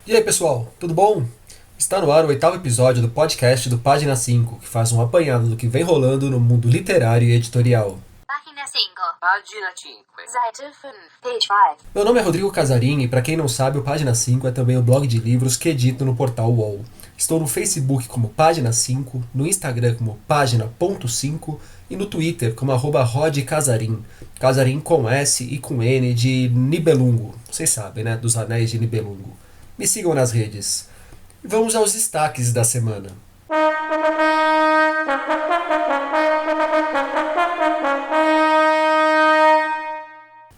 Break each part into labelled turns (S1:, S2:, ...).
S1: E aí, pessoal, tudo bom? Está no ar o 8º episódio do podcast do Página 5, que faz um apanhado do que vem rolando no mundo literário e editorial.
S2: Página 5. Página 5. Seite 5. Page 5.
S1: Meu nome é Rodrigo Casarim e, para quem não sabe, o Página 5 é também o blog de livros que edito no portal UOL. Estou no Facebook como Página 5, no Instagram como Página.5 e no Twitter como @rodcasarim. Casarim com S e com N de Nibelungo. Vocês sabem, né? Dos Anéis de Nibelungo. Me sigam nas redes. E vamos aos destaques da semana.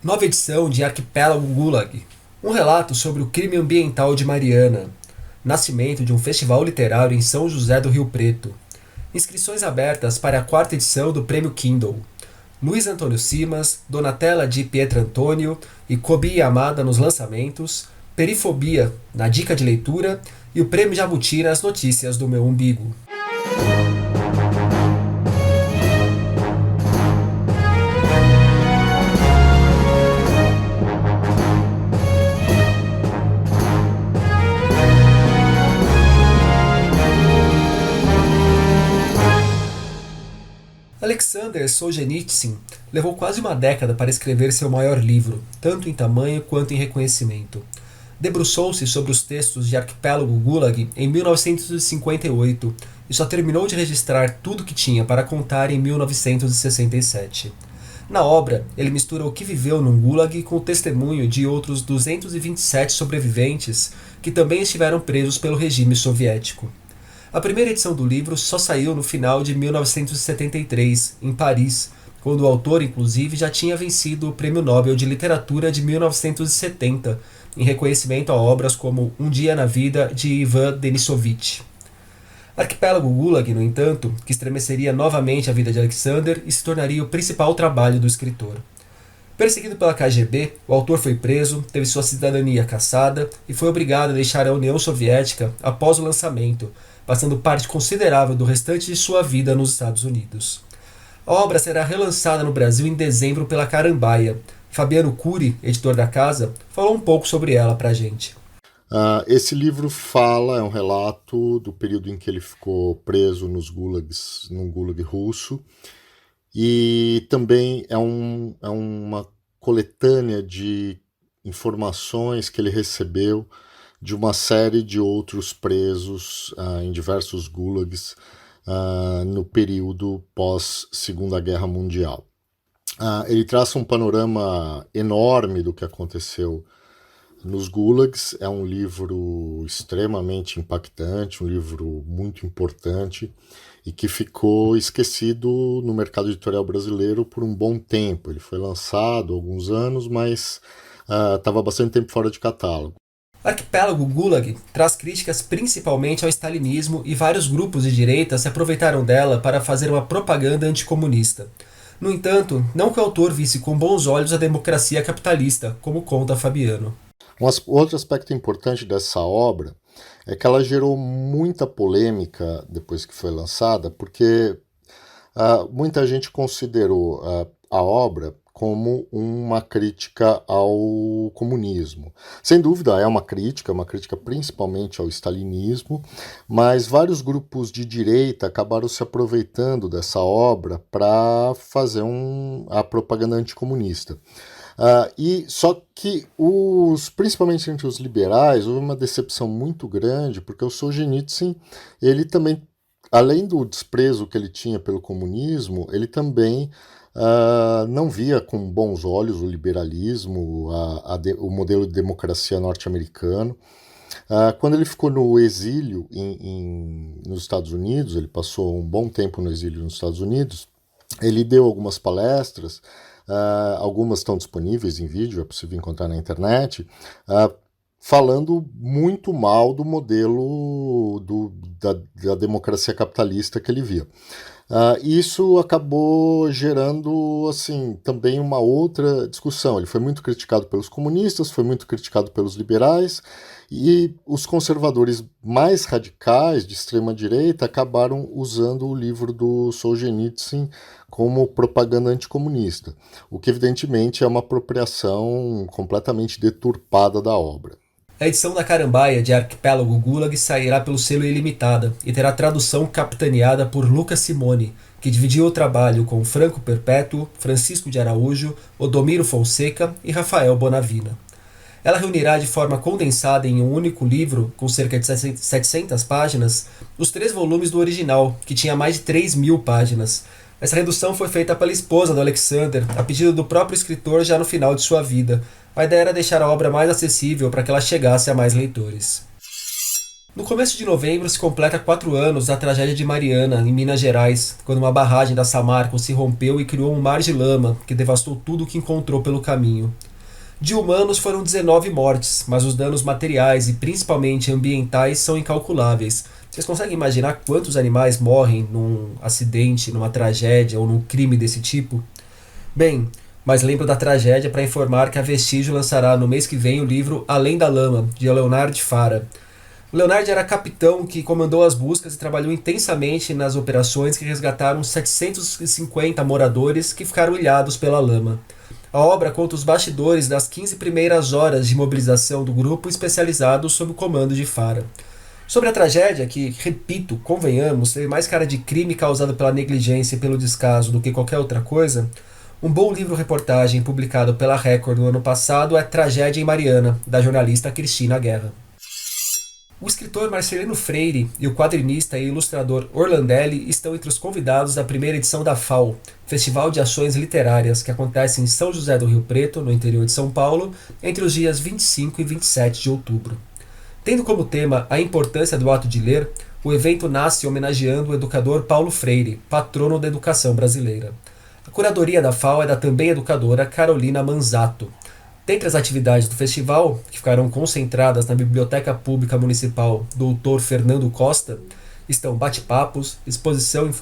S1: Nova edição de Arquipélago Gulag. Um relato sobre o crime ambiental de Mariana. Nascimento de um festival literário em São José do Rio Preto. Inscrições abertas para a 4ª edição do Prêmio Kindle. Luiz Antônio Simas, Donatella de Pietrantonio e Kobi Yamada nos lançamentos. Perifobia na dica de leitura e o Prêmio Jabuti nas notícias do meu umbigo. Alexander Solzhenitsyn levou quase uma década para escrever seu maior livro, tanto em tamanho quanto em reconhecimento. Debruçou-se sobre os textos de Arquipélago Gulag em 1958 e só terminou de registrar tudo que tinha para contar em 1967. Na obra, ele mistura o que viveu num Gulag com o testemunho de outros 227 sobreviventes que também estiveram presos pelo regime soviético. A primeira edição do livro só saiu no final de 1973, em Paris, quando o autor, inclusive, já tinha vencido o Prêmio Nobel de Literatura de 1970, em reconhecimento a obras como Um Dia na Vida, de Ivan Denisovich. Arquipélago Gulag, no entanto, que estremeceria novamente a vida de Alexander e se tornaria o principal trabalho do escritor. Perseguido pela KGB, o autor foi preso, teve sua cidadania cassada e foi obrigado a deixar a União Soviética após o lançamento, passando parte considerável do restante de sua vida nos Estados Unidos. A obra será relançada no Brasil em dezembro pela Carambaia. Fabiano Cury, editor da casa, falou um pouco sobre ela pra gente.
S3: Esse livro é um relato do período em que ele ficou preso nos gulags, num gulag russo, e também é uma coletânea de informações que ele recebeu de uma série de outros presos em diversos gulags no período pós-Segunda Guerra Mundial. Ele traça um panorama enorme do que aconteceu nos gulags. É um livro extremamente impactante, um livro muito importante e que ficou esquecido no mercado editorial brasileiro por um bom tempo. Ele foi lançado há alguns anos, mas estava bastante tempo fora de catálogo.
S1: Arquipélago Gulag traz críticas principalmente ao stalinismo e vários grupos de direita se aproveitaram dela para fazer uma propaganda anticomunista. No entanto, não que o autor visse com bons olhos a democracia capitalista, como conta Fabiano.
S3: Outro aspecto importante dessa obra é que ela gerou muita polêmica depois que foi lançada, porque muita gente considerou a obra como uma crítica ao comunismo. Sem dúvida, é uma crítica principalmente ao stalinismo, mas vários grupos de direita acabaram se aproveitando dessa obra para fazer a propaganda anticomunista. Só que, principalmente entre os liberais, houve uma decepção muito grande, porque o Solzhenitsyn, ele também, além do desprezo que ele tinha pelo comunismo, ele também não via com bons olhos o liberalismo, o modelo de democracia norte-americano. Quando ele ficou no exílio nos Estados Unidos, ele passou um bom tempo no exílio nos Estados Unidos, ele deu algumas palestras, algumas estão disponíveis em vídeo, é possível encontrar na internet, falando muito mal do modelo da democracia capitalista que ele via. Isso acabou gerando, assim, também uma outra discussão. Ele foi muito criticado pelos comunistas, foi muito criticado pelos liberais, e os conservadores mais radicais, de extrema-direita, acabaram usando o livro do Solzhenitsyn como propaganda anticomunista, o que evidentemente é uma apropriação completamente deturpada da obra.
S1: A edição da Carambaia de Arquipélago Gulag sairá pelo selo Ilimitada e terá tradução capitaneada por Lucas Simone, que dividiu o trabalho com Franco Perpétuo, Francisco de Araújo, Odomiro Fonseca e Rafael Bonavina. Ela reunirá de forma condensada em um único livro, com cerca de 700 páginas, os 3 volumes do original, que tinha mais de 3.000 páginas. Essa redução foi feita pela esposa do Alexander, a pedido do próprio escritor já no final de sua vida. A ideia era deixar a obra mais acessível para que ela chegasse a mais leitores. No começo de novembro se completa 4 anos da tragédia de Mariana, em Minas Gerais, quando uma barragem da Samarco se rompeu e criou um mar de lama que devastou tudo o que encontrou pelo caminho. De humanos foram 19 mortes, mas os danos materiais e principalmente ambientais são incalculáveis. Vocês conseguem imaginar quantos animais morrem num acidente, numa tragédia ou num crime desse tipo? Bem, mas lembro da tragédia para informar que a Vestígio lançará no mês que vem o livro Além da Lama, de Leonard Fara. O Leonard era capitão que comandou as buscas e trabalhou intensamente nas operações que resgataram 750 moradores que ficaram ilhados pela lama. A obra conta os bastidores das 15 primeiras horas de mobilização do grupo especializado sob o comando de Fara. Sobre a tragédia, que, repito, convenhamos, teve mais cara de crime causado pela negligência e pelo descaso do que qualquer outra coisa, um bom livro-reportagem publicado pela Record no ano passado é Tragédia em Mariana, da jornalista Cristina Guerra. O escritor Marcelino Freire e o quadrinista e ilustrador Orlandelli estão entre os convidados da primeira edição da FAO, Festival de Ações Literárias, que acontece em São José do Rio Preto, no interior de São Paulo, entre os dias 25 e 27 de outubro. Tendo como tema a importância do ato de ler, o evento nasce homenageando o educador Paulo Freire, patrono da educação brasileira. A curadoria da FAO é da também educadora Carolina Manzato. Dentre as atividades do festival, que ficarão concentradas na Biblioteca Pública Municipal Dr. Fernando Costa, estão bate-papos, exposição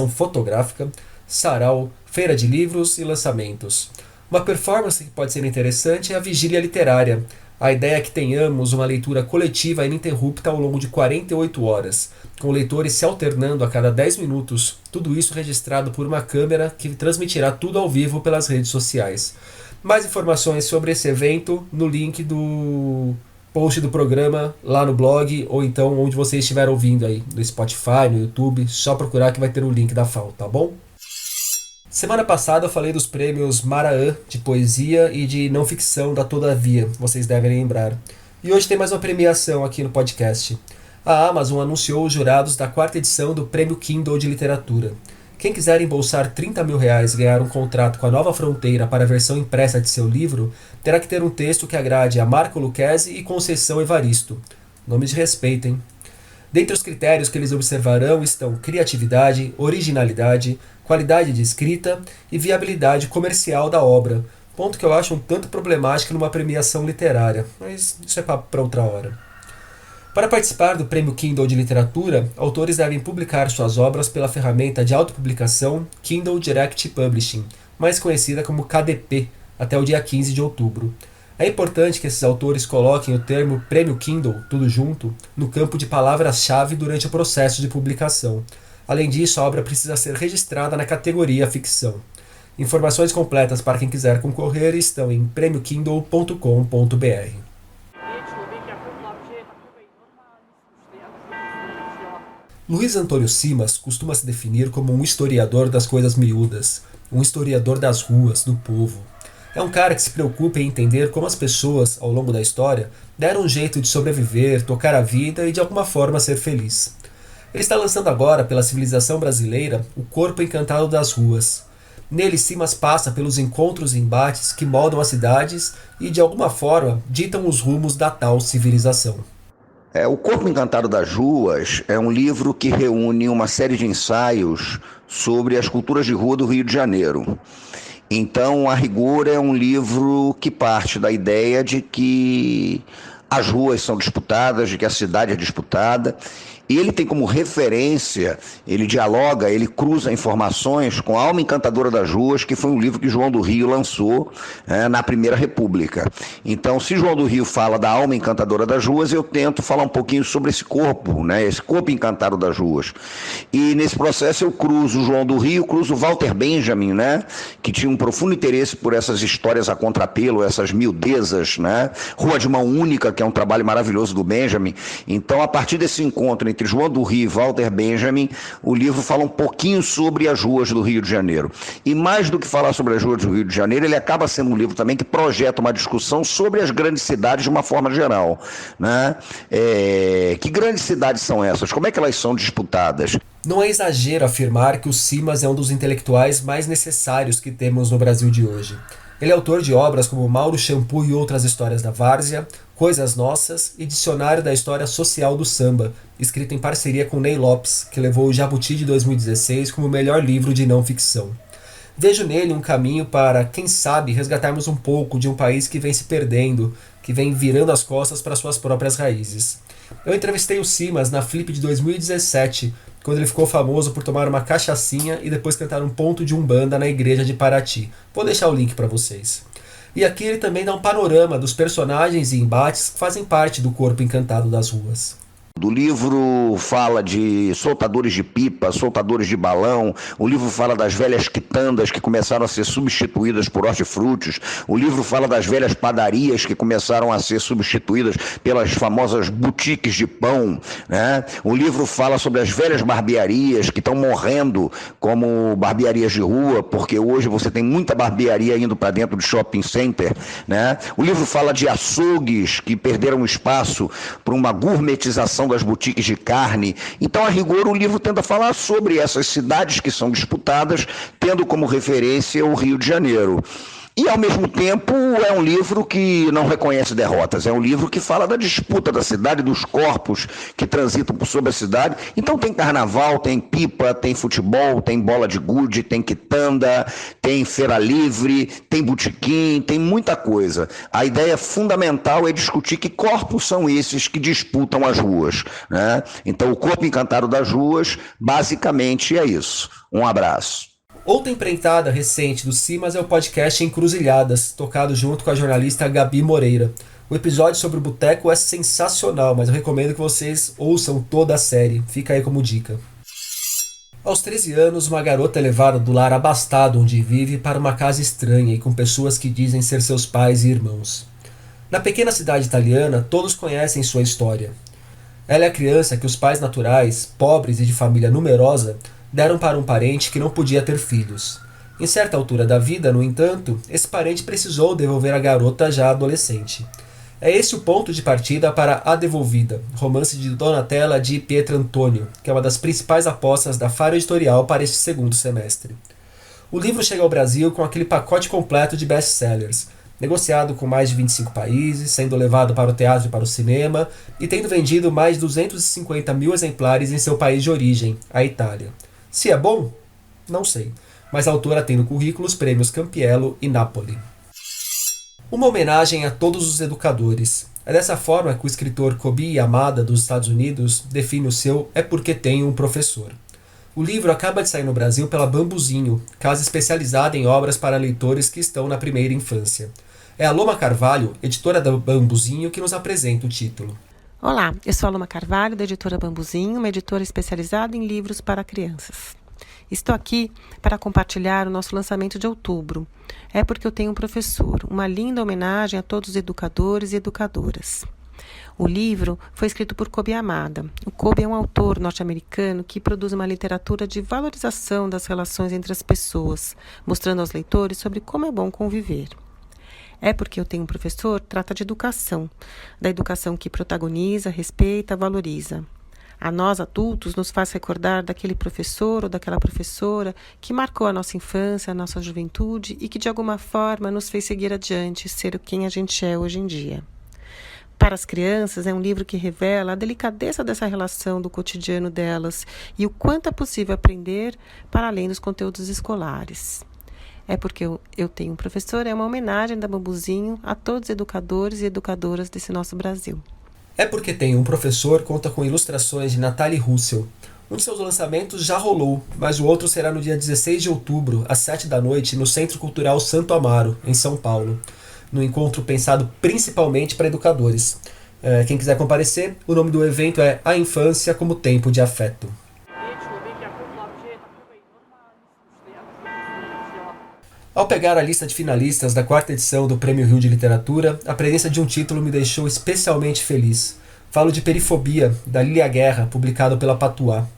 S1: fotográfica, sarau, feira de livros e lançamentos. Uma performance que pode ser interessante é a Vigília Literária. A ideia é que tenhamos uma leitura coletiva ininterrupta ao longo de 48 horas, com leitores se alternando a cada 10 minutos, tudo isso registrado por uma câmera que transmitirá tudo ao vivo pelas redes sociais. Mais informações sobre esse evento no link do post do programa lá no blog, ou então onde você estiver ouvindo aí, no Spotify, no YouTube, só procurar que vai ter o link da FAO, tá bom? Semana passada eu falei dos prêmios Maraã de poesia e de não ficção da Todavia, vocês devem lembrar. E hoje tem mais uma premiação aqui no podcast. A Amazon anunciou os jurados da 4ª edição do Prêmio Kindle de Literatura. Quem quiser embolsar R$30 mil e ganhar um contrato com a Nova Fronteira para a versão impressa de seu livro, terá que ter um texto que agrade a Marco Lucchesi e Conceição Evaristo. Nome de respeito, hein? Dentre os critérios que eles observarão estão criatividade, originalidade, qualidade de escrita e viabilidade comercial da obra, ponto que eu acho um tanto problemático numa premiação literária, mas isso é papo para outra hora. Para participar do Prêmio Kindle de Literatura, autores devem publicar suas obras pela ferramenta de autopublicação Kindle Direct Publishing, mais conhecida como KDP, até o dia 15 de outubro. É importante que esses autores coloquem o termo Prêmio Kindle, tudo junto, no campo de palavras-chave durante o processo de publicação. Além disso, a obra precisa ser registrada na categoria ficção. Informações completas para quem quiser concorrer estão em premiokindle.com.br. Luiz Antônio Simas costuma se definir como um historiador das coisas miúdas, um historiador das ruas, do povo. É um cara que se preocupa em entender como as pessoas, ao longo da história, deram um jeito de sobreviver, tocar a vida e de alguma forma ser feliz. Ele está lançando agora, pela civilização brasileira, O Corpo Encantado das Ruas. Nele, Simas passa pelos encontros e embates que moldam as cidades e, de alguma forma, ditam os rumos da tal civilização.
S4: O Corpo Encantado das Ruas é um livro que reúne uma série de ensaios sobre as culturas de rua do Rio de Janeiro. Então, a rigor, é um livro que parte da ideia de que as ruas são disputadas, de que a cidade é disputada E ele tem como referência, ele dialoga, ele cruza informações com A Alma Encantadora das Ruas, que foi um livro que João do Rio lançou na Primeira República. Então, se João do Rio fala da alma encantadora das ruas, eu tento falar um pouquinho sobre esse corpo, né? Esse corpo encantado das ruas. E nesse processo eu cruzo João do Rio, cruzo Walter Benjamin, né? Que tinha um profundo interesse por essas histórias a contrapelo, essas miudezas, né? Rua de Mão Única, que é um trabalho maravilhoso do Benjamin. Então, a partir desse encontro entre João do Rio e Walter Benjamin, o livro fala um pouquinho sobre as ruas do Rio de Janeiro. E mais do que falar sobre as ruas do Rio de Janeiro, ele acaba sendo um livro também que projeta uma discussão sobre as grandes cidades de uma forma geral, né? Que grandes cidades são essas? Como é que elas são disputadas?
S1: Não é exagero afirmar que o Simas é um dos intelectuais mais necessários que temos no Brasil de hoje. Ele é autor de obras como Mauro Shampoo e Outras Histórias da Várzea, Coisas Nossas e Dicionário da História Social do Samba, escrito em parceria com Ney Lopes, que levou o Jabuti de 2016 como o melhor livro de não ficção. Vejo nele um caminho para, quem sabe, resgatarmos um pouco de um país que vem se perdendo, que vem virando as costas para suas próprias raízes. Eu entrevistei o Simas na Flip de 2017, quando ele ficou famoso por tomar uma cachaçinha e depois cantar um ponto de umbanda na igreja de Paraty. Vou deixar o link para vocês. E aqui ele também dá um panorama dos personagens e embates que fazem parte do corpo encantado das ruas.
S4: O livro fala de soltadores de pipa, soltadores de balão. O livro fala das velhas quitandas que começaram a ser substituídas por hortifrutis. O livro fala das velhas padarias que começaram a ser substituídas pelas famosas boutiques de pão, né? O livro fala sobre as velhas barbearias que estão morrendo como barbearias de rua, porque hoje você tem muita barbearia indo para dentro do shopping center, né? O livro fala de açougues que perderam espaço para uma gourmetização das boutiques de carne. Então, a rigor, o livro tenta falar sobre essas cidades que são disputadas, tendo como referência o Rio de Janeiro. E, ao mesmo tempo, é um livro que não reconhece derrotas. É um livro que fala da disputa da cidade, dos corpos que transitam por sobre a cidade. Então tem carnaval, tem pipa, tem futebol, tem bola de gude, tem quitanda, tem feira livre, tem botequim, tem muita coisa. A ideia fundamental é discutir que corpos são esses que disputam as ruas, né? Então o corpo encantado das ruas, basicamente é isso. Um abraço.
S1: Outra empreitada recente do Simas é o podcast Encruzilhadas, tocado junto com a jornalista Gabi Moreira. O episódio sobre o boteco é sensacional, mas eu recomendo que vocês ouçam toda a série. Fica aí como dica. Aos 13 anos, uma garota é levada do lar abastado onde vive para uma casa estranha e com pessoas que dizem ser seus pais e irmãos. Na pequena cidade italiana, todos conhecem sua história. Ela é a criança que os pais naturais, pobres e de família numerosa, deram para um parente que não podia ter filhos. Em certa altura da vida, no entanto, esse parente precisou devolver a garota já adolescente. É esse o ponto de partida para A Devolvida, romance de Donatella di Pietrantonio, que é uma das principais apostas da Faro Editorial para este segundo semestre. O livro chega ao Brasil com aquele pacote completo de best-sellers, negociado com mais de 25 países, sendo levado para o teatro e para o cinema, e tendo vendido mais de 250 mil exemplares em seu país de origem, a Itália. Se é bom? Não sei, mas a autora tem no currículo os prêmios Campiello e Napoli. Uma homenagem a todos os educadores. É dessa forma que o escritor Kobi Yamada, dos Estados Unidos, define o seu É Porque Tenho um Professor. O livro acaba de sair no Brasil pela Bambuzinho, casa especializada em obras para leitores que estão na primeira infância. É a Loma Carvalho, editora da Bambuzinho, que nos apresenta o título.
S5: Olá, eu sou a Loma Carvalho, da editora Bambuzinho, uma editora especializada em livros para crianças. Estou aqui para compartilhar o nosso lançamento de outubro. É porque eu tenho um professor, uma linda homenagem a todos os educadores e educadoras. O livro foi escrito por Kobi Yamada. O Kobi é um autor norte-americano que produz uma literatura de valorização das relações entre as pessoas, mostrando aos leitores sobre como é bom conviver. É porque eu tenho um professor, trata de educação, da educação que protagoniza, respeita, valoriza. A nós, adultos, nos faz recordar daquele professor ou daquela professora que marcou a nossa infância, a nossa juventude e que, de alguma forma, nos fez seguir adiante, ser quem a gente é hoje em dia. Para as crianças, é um livro que revela a delicadeza dessa relação do cotidiano delas e o quanto é possível aprender para além dos conteúdos escolares. É porque eu tenho um professor, é uma homenagem da Bambuzinho a todos os educadores e educadoras desse nosso Brasil.
S1: É Porque Tem um Professor conta com ilustrações de Nathalie Russell. Um de seus lançamentos já rolou, mas o outro será no dia 16 de outubro, às 7 da noite, no Centro Cultural Santo Amaro, em São Paulo. No encontro pensado principalmente para educadores. Quem quiser comparecer, o nome do evento é A Infância como Tempo de Afeto. Ao pegar a lista de finalistas da 4ª edição do Prêmio Rio de Literatura, a presença de um título me deixou especialmente feliz. Falo de Perifobia, da Lília Guerra, publicado pela Patuá.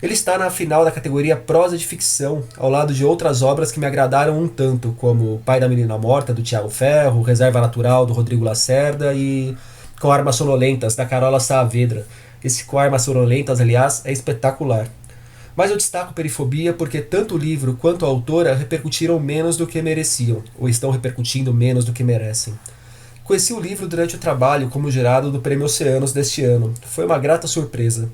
S1: Ele está na final da categoria Prosa de Ficção, ao lado de outras obras que me agradaram um tanto, como O Pai da Menina Morta, do Tiago Ferro, Reserva Natural, do Rodrigo Lacerda e Com Armas Sonolentas, da Carola Saavedra. Esse Com Armas Sonolentas, aliás, é espetacular. Mas eu destaco Perifobia porque tanto o livro quanto a autora repercutiram menos do que mereciam, ou estão repercutindo menos do que merecem. Conheci o livro durante o trabalho como jurado do Prêmio Oceanos deste ano. Foi uma grata surpresa.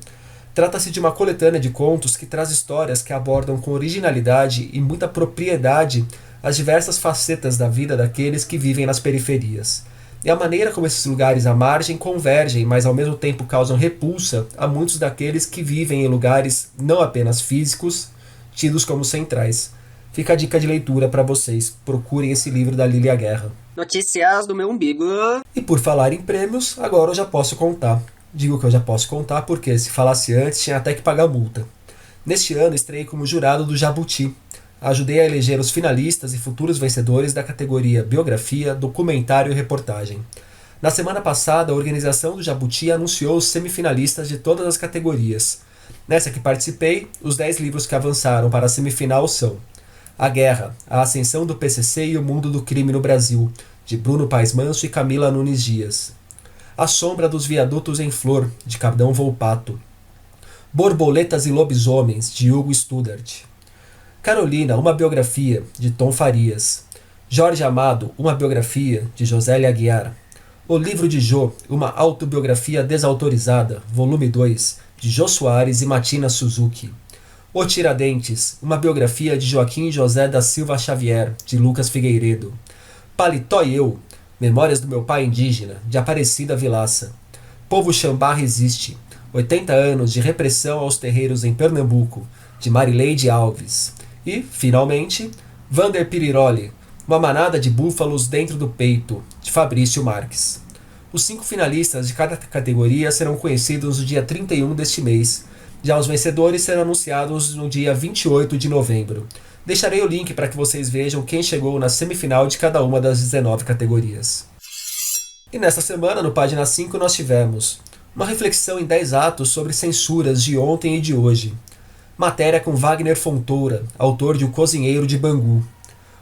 S1: Trata-se de uma coletânea de contos que traz histórias que abordam com originalidade e muita propriedade as diversas facetas da vida daqueles que vivem nas periferias. E a maneira como esses lugares à margem convergem, mas ao mesmo tempo causam repulsa a muitos daqueles que vivem em lugares não apenas físicos, tidos como centrais. Fica a dica de leitura para vocês. Procurem esse livro da Lília Guerra.
S6: Notícias do meu umbigo.
S1: E por falar em prêmios, agora eu já posso contar. Digo que eu já posso contar porque, se falasse antes, tinha até que pagar multa. Neste ano, estrei como jurado do Jabuti. Ajudei a eleger os finalistas e futuros vencedores da categoria Biografia, Documentário e Reportagem. Na semana passada, a organização do Jabuti anunciou os semifinalistas de todas as categorias. Nessa que participei, os 10 livros que avançaram para a semifinal são A Guerra, a Ascensão do PCC e o Mundo do Crime no Brasil, de Bruno Paes Manso e Camila Nunes Dias. A Sombra dos Viadutos em Flor, de Cardão Volpato. Borboletas e Lobisomens, de Hugo Studart. Carolina, uma biografia, de Tom Farias. Jorge Amado, uma biografia, de Josélia Aguiar. O Livro de Jô, uma autobiografia desautorizada, volume 2, de Jô Soares e Matina Suzuki. O Tiradentes, uma biografia de Joaquim José da Silva Xavier, de Lucas Figueiredo. Paletó e Eu, Memórias do Meu Pai Indígena, de Aparecida Vilaça. Povo Xambá Resiste, 80 anos de repressão aos terreiros em Pernambuco, de Marileide Alves. E, finalmente, Vander Piriroli, Uma Manada de Búfalos Dentro do Peito, de Fabrício Marques. Os 5 finalistas de cada categoria serão conhecidos no dia 31 deste mês. Já os vencedores serão anunciados no dia 28 de novembro. Deixarei o link para que vocês vejam quem chegou na semifinal de cada uma das 19 categorias. E nesta semana, no Página 5, nós tivemos uma reflexão em 10 atos sobre censuras de ontem e de hoje. Matéria com Wagner Fontoura, autor de O Cozinheiro de Bangu.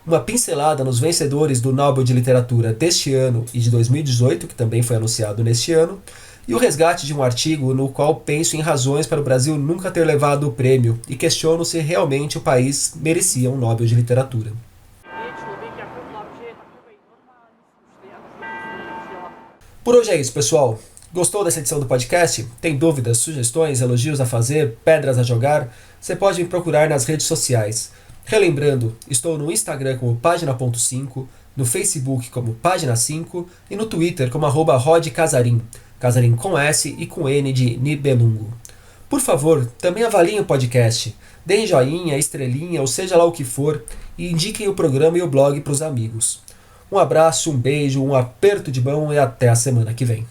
S1: Uma pincelada nos vencedores do Nobel de Literatura deste ano e de 2018, que também foi anunciado neste ano, e o resgate de um artigo no qual penso em razões para o Brasil nunca ter levado o prêmio e questiono se realmente o país merecia um Nobel de Literatura. Por hoje é isso, pessoal. Gostou dessa edição do podcast? Tem dúvidas, sugestões, elogios a fazer, pedras a jogar? Você pode me procurar nas redes sociais. Relembrando, estou no Instagram como Página.5, no Facebook como Página 5 e no Twitter como @rodcasarim, Casarim com S e com N de Nibelungo. Por favor, também avaliem o podcast, deem joinha, estrelinha ou seja lá o que for e indiquem o programa e o blog para os amigos. Um abraço, um beijo, um aperto de mão e até a semana que vem.